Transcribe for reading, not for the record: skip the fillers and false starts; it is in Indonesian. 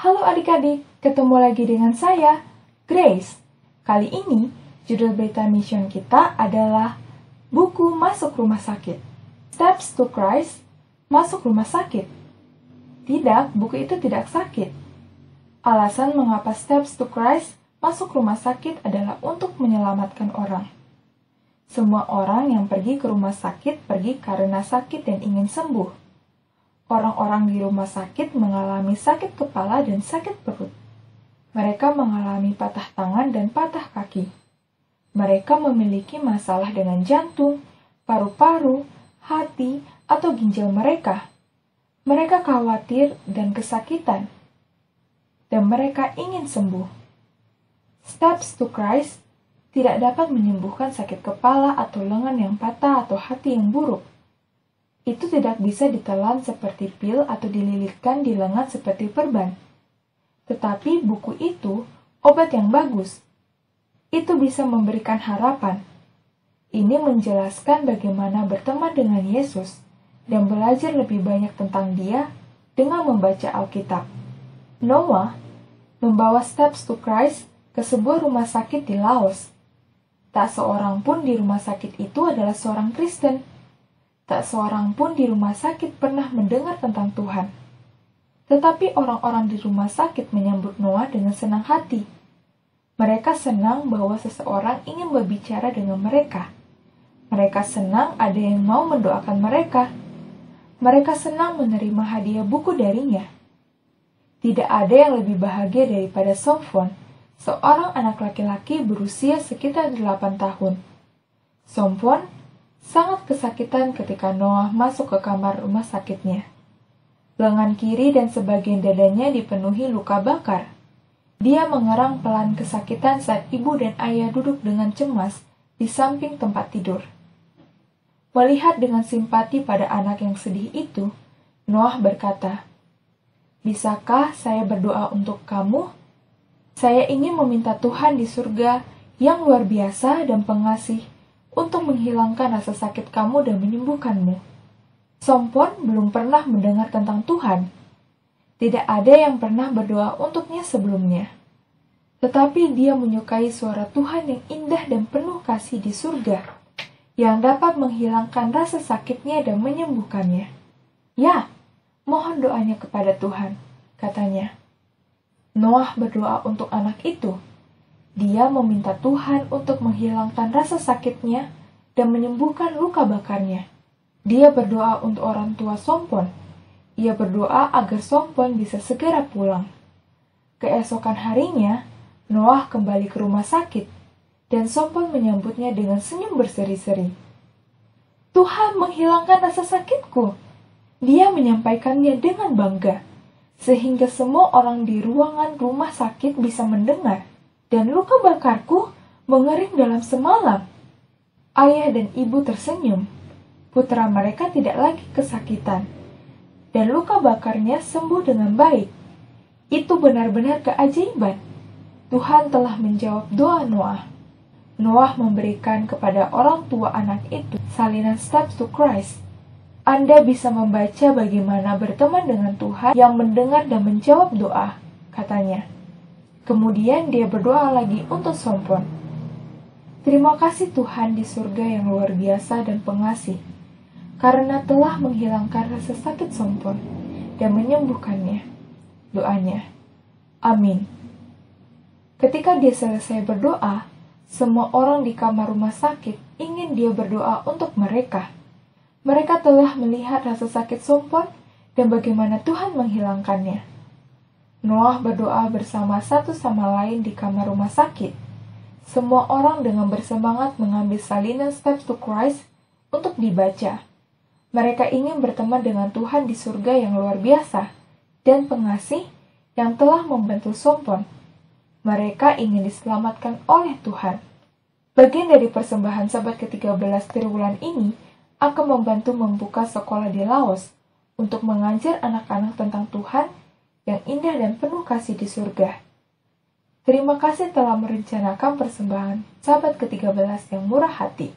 Halo adik-adik, ketemu lagi dengan saya, Grace. Kali ini, judul berita mission kita adalah buku Masuk Rumah Sakit. Steps to Christ, Masuk Rumah Sakit. Tidak, buku itu tidak sakit. Alasan mengapa Steps to Christ, Masuk Rumah Sakit adalah untuk menyelamatkan orang. Semua orang yang pergi ke rumah sakit pergi karena sakit dan ingin sembuh. Orang-orang di rumah sakit mengalami sakit kepala dan sakit perut. Mereka mengalami patah tangan dan patah kaki. Mereka memiliki masalah dengan jantung, paru-paru, hati, atau ginjal mereka. Mereka khawatir dan kesakitan. Dan mereka ingin sembuh. Steps to Christ tidak dapat menyembuhkan sakit kepala atau lengan yang patah atau hati yang buruk. Itu tidak bisa ditelan seperti pil atau dililitkan di lengan seperti perban. Tetapi buku itu obat yang bagus. Itu bisa memberikan harapan. Ini menjelaskan bagaimana berteman dengan Yesus dan belajar lebih banyak tentang Dia dengan membaca Alkitab. Noah membawa Steps to Christ ke sebuah rumah sakit di Laos. Tak seorang pun di rumah sakit itu adalah seorang Kristen. Tak seorang pun di rumah sakit pernah mendengar tentang Tuhan. Tetapi orang-orang di rumah sakit menyambut Noah dengan senang hati. Mereka senang bahwa seseorang ingin berbicara dengan mereka. Mereka senang ada yang mau mendoakan mereka. Mereka senang menerima hadiah buku darinya. Tidak ada yang lebih bahagia daripada Somphon, seorang anak laki-laki berusia sekitar 8 tahun. Somphon sangat kesakitan ketika Noah masuk ke kamar rumah sakitnya. Lengan kiri dan sebagian dadanya dipenuhi luka bakar. Dia mengerang pelan kesakitan saat ibu dan ayah duduk dengan cemas di samping tempat tidur. Melihat dengan simpati pada anak yang sedih itu, Noah berkata, "Bisakah saya berdoa untuk kamu? Saya ingin meminta Tuhan di surga yang luar biasa dan pengasih untuk menghilangkan rasa sakit kamu dan menyembuhkanmu." Somphon belum pernah mendengar tentang Tuhan. Tidak ada yang pernah berdoa untuknya sebelumnya. Tetapi dia menyukai suara Tuhan yang indah dan penuh kasih di surga, yang dapat menghilangkan rasa sakitnya dan menyembuhkannya. "Ya, mohon doanya kepada Tuhan," katanya. Noah berdoa untuk anak itu. Dia meminta Tuhan untuk menghilangkan rasa sakitnya dan menyembuhkan luka bakarnya. Dia berdoa untuk orang tua Somphon. Ia berdoa agar Somphon bisa segera pulang. Keesokan harinya, Noah kembali ke rumah sakit, dan Somphon menyambutnya dengan senyum berseri-seri. "Tuhan menghilangkan rasa sakitku," dia menyampaikannya dengan bangga, sehingga semua orang di ruangan rumah sakit bisa mendengar. Dan luka bakarku mengering dalam semalam. Ayah dan ibu tersenyum. Putra mereka tidak lagi kesakitan. Dan luka bakarnya sembuh dengan baik. Itu benar-benar keajaiban. Tuhan telah menjawab doa Noah. Noah memberikan kepada orang tua anak itu salinan Steps to Christ. Anda bisa membaca bagaimana berteman dengan Tuhan yang mendengar dan menjawab doa, katanya. Kemudian dia berdoa lagi untuk Somphon. "Terima kasih Tuhan di surga yang luar biasa dan pengasih, karena telah menghilangkan rasa sakit Somphon dan menyembuhkannya," doanya. Amin. Ketika dia selesai berdoa, semua orang di kamar rumah sakit ingin dia berdoa untuk mereka. Mereka telah melihat rasa sakit Somphon dan bagaimana Tuhan menghilangkannya. Noah berdoa bersama satu sama lain di kamar rumah sakit. Semua orang dengan bersemangat mengambil salinan Steps to Christ untuk dibaca. Mereka ingin berteman dengan Tuhan di surga yang luar biasa dan pengasih yang telah membantu Somphon. Mereka ingin diselamatkan oleh Tuhan. Bagian dari persembahan Sabat ke-13 triwulan ini akan membantu membuka sekolah di Laos untuk mengajar anak-anak tentang Tuhan yang indah dan penuh kasih di surga. Terima kasih telah merencanakan persembahan Sabat ke-13 yang murah hati.